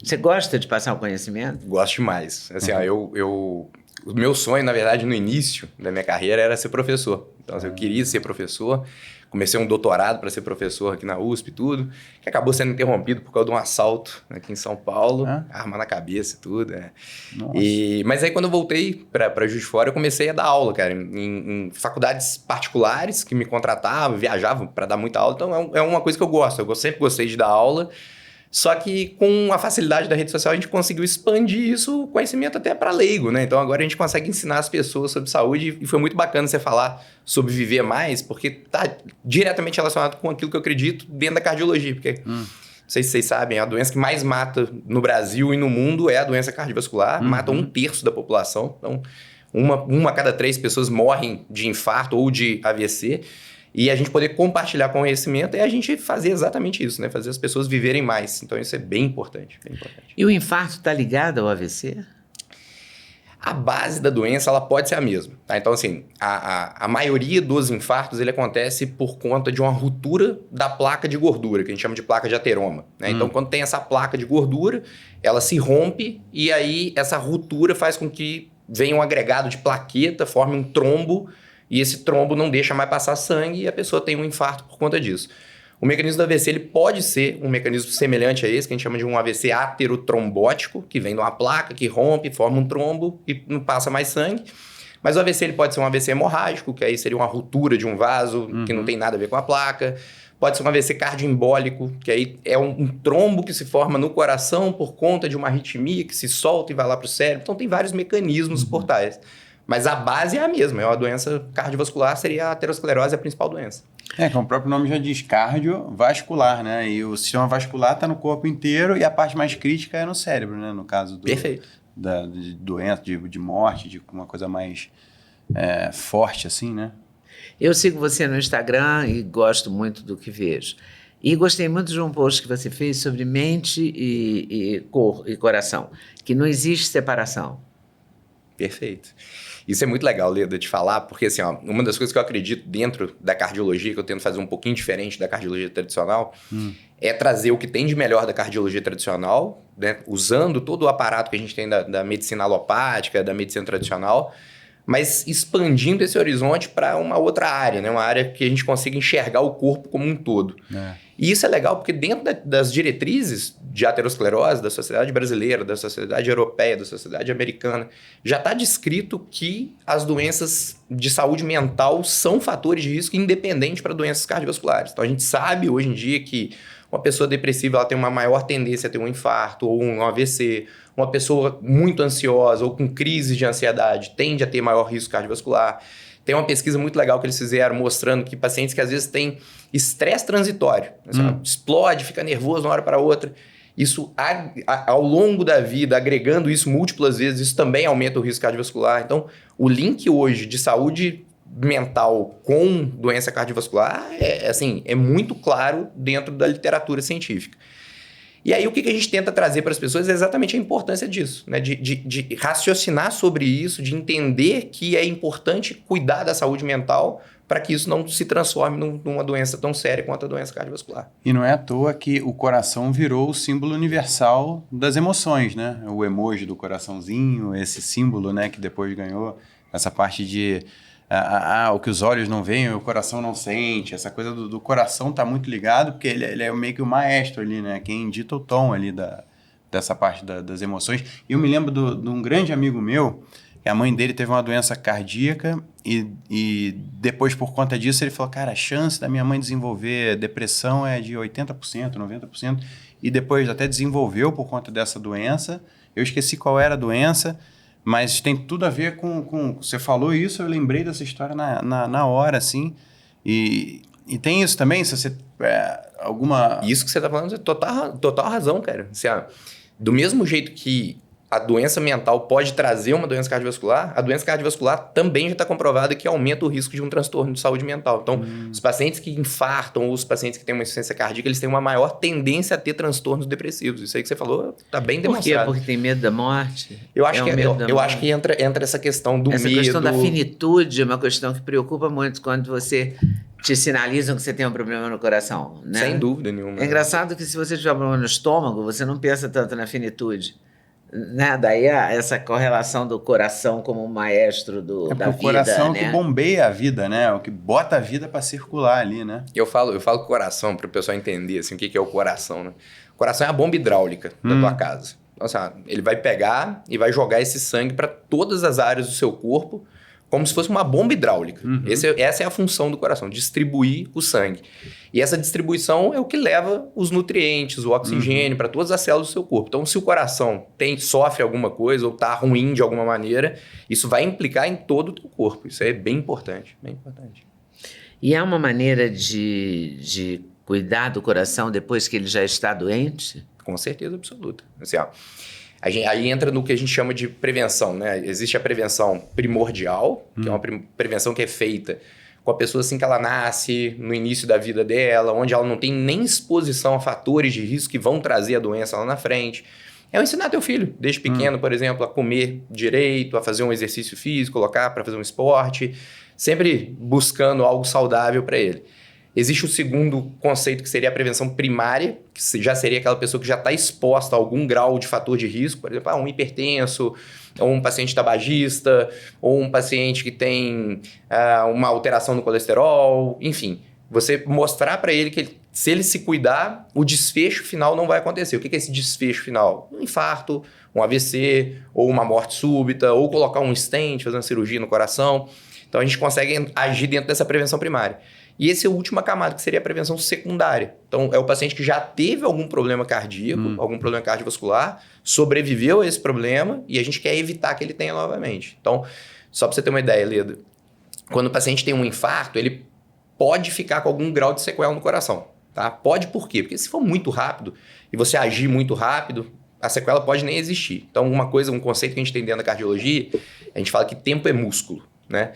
Você gosta de passar o conhecimento? Gosto demais. Assim, ó, o meu sonho, na verdade, no início da minha carreira era ser professor. Então, assim, eu queria ser professor. Comecei um doutorado para ser professor aqui na USP e tudo, que acabou sendo interrompido por causa de um assalto aqui em São Paulo, arma na cabeça e tudo. Mas aí, quando eu voltei para Juiz de Fora, eu comecei a dar aula, cara, em faculdades particulares que me contratavam, viajavam para dar muita aula. Então, é uma coisa que eu gosto. Eu sempre gostei de dar aula. Só que com a facilidade da rede social, a gente conseguiu expandir isso, o conhecimento até para leigo, né? Então agora a gente consegue ensinar as pessoas sobre saúde e foi muito bacana você falar sobre viver mais, porque tá diretamente relacionado com aquilo que eu acredito dentro da cardiologia. Porque, não sei se vocês sabem, a doença que mais mata no Brasil e no mundo é a doença cardiovascular, mata 1/3 da população. Então, uma a cada 3 pessoas morrem de infarto ou de AVC. E a gente poder compartilhar conhecimento é a gente fazer exatamente isso, né? Fazer as pessoas viverem mais. Então, isso é bem importante, bem importante. E o infarto está ligado ao AVC? A base da doença, ela pode ser a mesma, tá? Então, assim, a maioria dos infartos, ele acontece por conta de uma ruptura da placa de gordura, que a gente chama de placa de ateroma, né? Então, quando tem essa placa de gordura, ela se rompe e aí essa ruptura faz com que venha um agregado de plaqueta, forme um trombo, e esse trombo não deixa mais passar sangue e a pessoa tem um infarto por conta disso. O mecanismo do AVC ele pode ser um mecanismo semelhante a esse, que a gente chama de um AVC aterotrombótico, que vem de uma placa, que rompe, forma um trombo e não passa mais sangue. Mas o AVC ele pode ser um AVC hemorrágico, que aí seria uma ruptura de um vaso, que não tem nada a ver com a placa. Pode ser um AVC cardioembólico, que aí é um trombo que se forma no coração por conta de uma arritmia que se solta e vai lá para o cérebro. Então tem vários mecanismos por trás. Mas a base é a mesma, é uma doença cardiovascular, seria a aterosclerose a principal doença. Como o próprio nome já diz, cardiovascular, né? E o sistema vascular está no corpo inteiro e a parte mais crítica é no cérebro, né? No caso Perfeito. De doença, de morte, de uma coisa mais forte assim, né? Eu sigo você no Instagram e gosto muito do que vejo. E gostei muito de um post que você fez sobre mente e coração, que não existe separação. Perfeito. Isso é muito legal, Leda, de falar, porque assim, ó, uma das coisas que eu acredito dentro da cardiologia, que eu tento fazer um pouquinho diferente da cardiologia tradicional, é trazer o que tem de melhor da cardiologia tradicional, né, usando todo o aparato que a gente tem da medicina alopática, da medicina tradicional, mas expandindo esse horizonte para uma outra área, né, uma área que a gente consiga enxergar o corpo como um todo. E isso é legal porque dentro das diretrizes de aterosclerose da sociedade brasileira, da sociedade europeia, da sociedade americana, já está descrito que as doenças de saúde mental são fatores de risco independente para doenças cardiovasculares. Então a gente sabe hoje em dia que uma pessoa depressiva ela tem uma maior tendência a ter um infarto ou um AVC. Uma pessoa muito ansiosa ou com crise de ansiedade tende a ter maior risco cardiovascular. Tem uma pesquisa muito legal que eles fizeram mostrando que pacientes que às vezes têm estresse transitório, assim, explode, fica nervoso de uma hora para outra, isso ao longo da vida, agregando isso múltiplas vezes, isso também aumenta o risco cardiovascular. Então, o link hoje de saúde mental com doença cardiovascular é muito claro dentro da literatura científica. E aí o que a gente tenta trazer para as pessoas é exatamente a importância disso, né? De raciocinar sobre isso, de entender que é importante cuidar da saúde mental para que isso não se transforme numa doença tão séria quanto a doença cardiovascular. E não é à toa que o coração virou o símbolo universal das emoções, né? O emoji do coraçãozinho, esse símbolo, né, que depois ganhou essa parte de... o que os olhos não veem, o coração não sente. Essa coisa do coração está muito ligado, porque ele é meio que o maestro ali, né? Quem dita o tom ali dessa parte das emoções. E eu me lembro de um grande amigo meu, que a mãe dele teve uma doença cardíaca e depois, por conta disso, ele falou, cara, a chance da minha mãe desenvolver depressão é de 80%, 90%. E depois até desenvolveu por conta dessa doença. Eu esqueci qual era a doença, mas tem tudo a ver com... Você falou isso, eu lembrei dessa história na hora, assim. E tem isso também, se você... alguma... Isso que você está falando é total razão, cara. Assim, do mesmo jeito que a doença mental pode trazer uma doença cardiovascular, a doença cardiovascular também já está comprovada que aumenta o risco de um transtorno de saúde mental. Então, os pacientes que infartam ou os pacientes que têm uma insuficiência cardíaca, eles têm uma maior tendência a ter transtornos depressivos. Isso aí que você falou está bem demonstrado. Por quê? Porque tem medo da morte? Eu acho que entra essa questão do medo. Essa questão da finitude é uma questão que preocupa muito quando você te sinalizam que você tem um problema no coração, né? Sem dúvida nenhuma. É engraçado que se você tiver um problema no estômago, você não pensa tanto na finitude. Né? Daí essa correlação do coração como um maestro da vida. O coração é o né? que bombeia a vida, né? O que bota a vida para circular ali, né? Eu falo coração para o pessoal entender assim, o que é o coração, né? O coração é a bomba hidráulica da tua casa. Então, assim, ele vai pegar e vai jogar esse sangue para todas as áreas do seu corpo, como se fosse uma bomba hidráulica. Essa é a função do coração, distribuir o sangue. E essa distribuição é o que leva os nutrientes, o oxigênio para todas as células do seu corpo. Então, se o coração sofre alguma coisa ou está ruim de alguma maneira, isso vai implicar em todo o teu corpo. Isso é bem importante, bem importante. E há uma maneira de cuidar do coração depois que ele já está doente? Com certeza absoluta. Assim, ó, aí entra no que a gente chama de prevenção, né? Existe a prevenção primordial, que é uma prevenção que é feita com a pessoa assim que ela nasce, no início da vida dela, onde ela não tem nem exposição a fatores de risco que vão trazer a doença lá na frente. É o ensinar teu filho, desde pequeno, por exemplo, a comer direito, a fazer um exercício físico, colocar para fazer um esporte, sempre buscando algo saudável para ele. Existe o segundo conceito, que seria a prevenção primária, que já seria aquela pessoa que já está exposta a algum grau de fator de risco, por exemplo, um hipertenso, ou um paciente tabagista, ou um paciente que tem uma alteração no colesterol, enfim. Você mostrar para ele que se ele se cuidar, o desfecho final não vai acontecer. O que é esse desfecho final? Um infarto, um AVC, ou uma morte súbita, ou colocar um stent, fazer uma cirurgia no coração. Então, a gente consegue agir dentro dessa prevenção primária. E essa é a última camada, que seria a prevenção secundária. Então, é o paciente que já teve algum problema cardíaco, algum problema cardiovascular, sobreviveu a esse problema e a gente quer evitar que ele tenha novamente. Então, só para você ter uma ideia, Leda, quando o paciente tem um infarto, ele pode ficar com algum grau de sequela no coração. Tá? Pode por quê? Porque se for muito rápido e você agir muito rápido, a sequela pode nem existir. Então, um conceito que a gente tem dentro da cardiologia, a gente fala que tempo é músculo, né?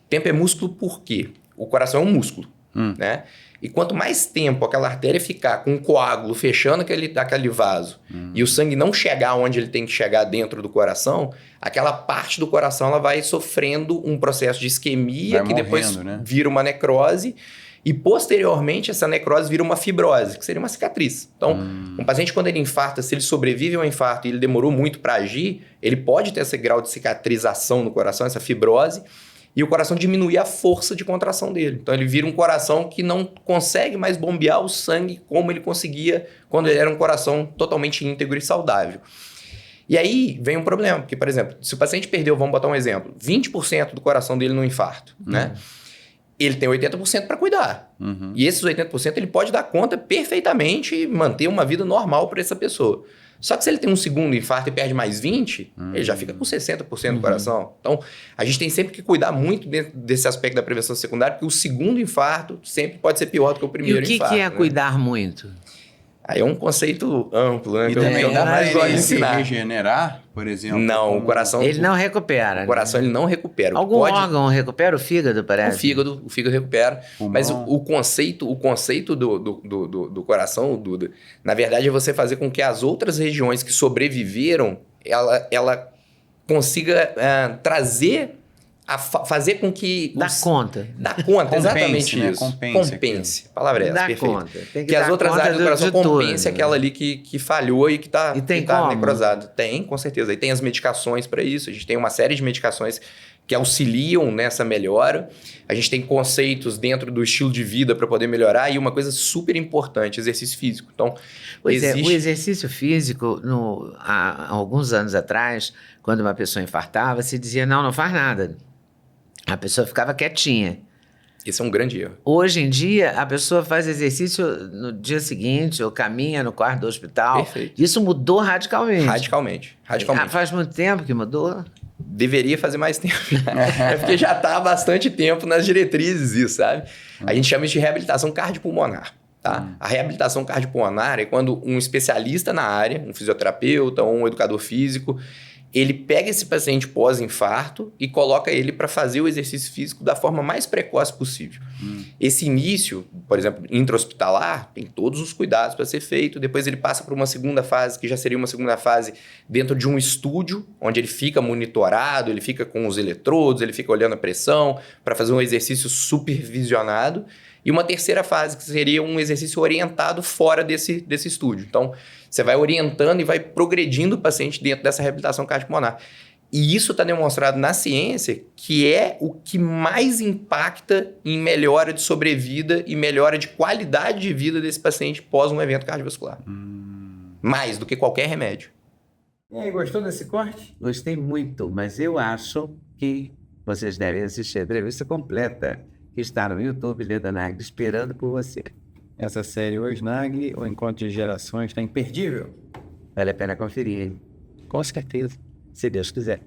Tempo é músculo por quê? O coração é um músculo, né? E quanto mais tempo aquela artéria ficar com um coágulo fechando aquele vaso e o sangue não chegar onde ele tem que chegar dentro do coração, aquela parte do coração ela vai sofrendo um processo de isquemia que depois vira uma necrose e posteriormente essa necrose vira uma fibrose, que seria uma cicatriz. Então, um paciente quando ele infarta, se ele sobrevive ao infarto e ele demorou muito para agir, ele pode ter esse grau de cicatrização no coração, essa fibrose, e o coração diminuir a força de contração dele. Então, ele vira um coração que não consegue mais bombear o sangue como ele conseguia quando ele era um coração totalmente íntegro e saudável. E aí vem um problema, porque, por exemplo, se o paciente perdeu, vamos botar um exemplo, 20% do coração dele no infarto, né? Ele tem 80% para cuidar. E esses 80% ele pode dar conta perfeitamente e manter uma vida normal para essa pessoa. Só que se ele tem um segundo infarto e perde mais 20%, ele já fica com 60% do coração. Então, a gente tem sempre que cuidar muito dentro desse aspecto da prevenção secundária, porque o segundo infarto sempre pode ser pior do que o primeiro infarto. E o que é cuidar muito? Aí é um conceito amplo, né? E também eu mais gosto de ensinar. Regenerar, por exemplo? Não, o coração... Ele não recupera. O coração ele não recupera. Algum órgão recupera? O fígado, parece? O fígado recupera. Mas o conceito do coração, Duda, na verdade é você fazer com que as outras regiões que sobreviveram, ela consiga trazer... fazer com que... Dá conta. Dá conta, exatamente né? isso. Compense. A palavra é essa, dá perfeito. Conta. Tem que as outras áreas do coração compensem tudo, aquela ali que falhou e que está como? necrosado. Tem, com certeza. Aí tem as medicações para isso. A gente tem uma série de medicações que auxiliam nessa melhora. A gente tem conceitos dentro do estilo de vida para poder melhorar. E uma coisa super importante, exercício físico. Então, o exercício físico, há alguns anos atrás, quando uma pessoa infartava, se dizia, não faz nada. A pessoa ficava quietinha. Esse é um grande erro. Hoje em dia, a pessoa faz exercício no dia seguinte, ou caminha no quarto do hospital. Perfeito. Isso mudou radicalmente. Radicalmente. Faz muito tempo que mudou? Deveria fazer mais tempo. É porque já está há bastante tempo nas diretrizes isso, sabe? A gente chama isso de reabilitação cardiopulmonar. Tá? A reabilitação cardiopulmonar é quando um especialista na área, um fisioterapeuta ou um educador físico, ele pega esse paciente pós-infarto e coloca ele para fazer o exercício físico da forma mais precoce possível. Esse início, por exemplo, intra-hospitalar, tem todos os cuidados para ser feito. Depois ele passa para uma segunda fase, que já seria uma segunda fase dentro de um estúdio, onde ele fica monitorado, ele fica com os eletrodos, ele fica olhando a pressão para fazer um exercício supervisionado. E uma terceira fase, que seria um exercício orientado fora desse estúdio. Então, você vai orientando e vai progredindo o paciente dentro dessa reabilitação cardiopulmonar. E isso está demonstrado na ciência que é o que mais impacta em melhora de sobrevida e melhora de qualidade de vida desse paciente pós um evento cardiovascular. Mais do que qualquer remédio. E aí, gostou desse corte? Gostei muito, mas eu acho que vocês devem assistir a entrevista completa, que está no YouTube, Leda Nagli, esperando por você. Essa série hoje, Nagli, o Encontro de Gerações, está imperdível. Vale a pena conferir, hein? Com certeza. Se Deus quiser.